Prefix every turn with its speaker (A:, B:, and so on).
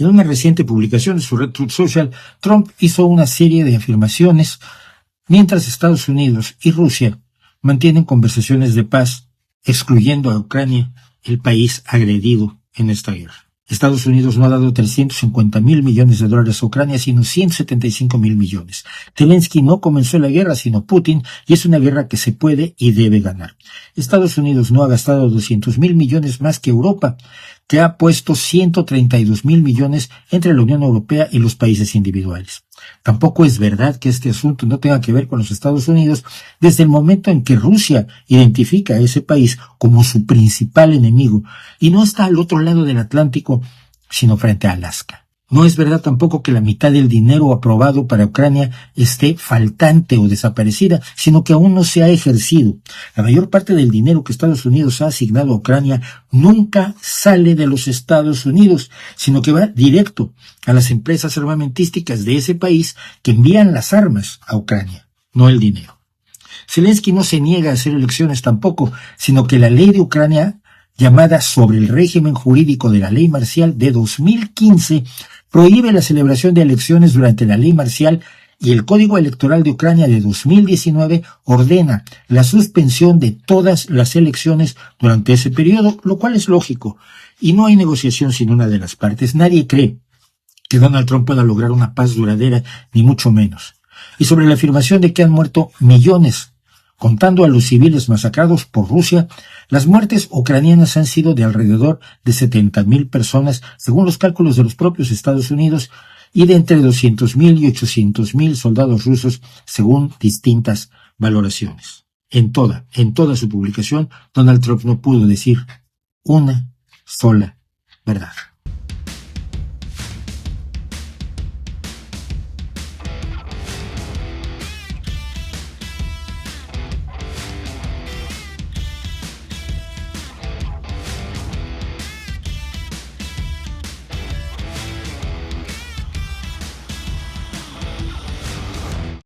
A: En una reciente publicación de su red Truth Social, Trump hizo una serie de afirmaciones mientras Estados Unidos y Rusia mantienen conversaciones de paz, excluyendo a Ucrania, el país agredido en esta guerra. Estados Unidos no ha dado 350.000 millones de dólares a Ucrania, sino 175.000 millones. Zelensky no comenzó la guerra, sino Putin, y es una guerra que se puede y debe ganar. Estados Unidos no ha gastado 200.000 millones más que Europa, que ha puesto 132.000 millones entre la Unión Europea y los países individuales. Tampoco es verdad que este asunto no tenga que ver con los Estados Unidos desde el momento en que Rusia identifica a ese país como su principal enemigo y no está al otro lado del Atlántico, sino frente a Alaska. No es verdad tampoco que la mitad del dinero aprobado para Ucrania esté faltante o desaparecida, sino que aún no se ha ejercido. La mayor parte del dinero que Estados Unidos ha asignado a Ucrania nunca sale de los Estados Unidos, sino que va directo a las empresas armamentísticas de ese país que envían las armas a Ucrania, no el dinero. Zelensky no se niega a hacer elecciones tampoco, sino que la ley de Ucrania, llamada sobre el régimen jurídico de la ley marcial de 2015, prohíbe la celebración de elecciones durante la ley marcial, y el Código Electoral de Ucrania de 2019 ordena la suspensión de todas las elecciones durante ese periodo, lo cual es lógico, y no hay negociación sin una de las partes. Nadie cree que Donald Trump pueda lograr una paz duradera, ni mucho menos. Y sobre la afirmación de que han muerto millones, contando a los civiles masacrados por Rusia, las muertes ucranianas han sido de alrededor de 70.000 personas, según los cálculos de los propios Estados Unidos, y de entre 200.000 y 800.000 soldados rusos, según distintas valoraciones. En toda su publicación, Donald Trump no pudo decir una sola verdad.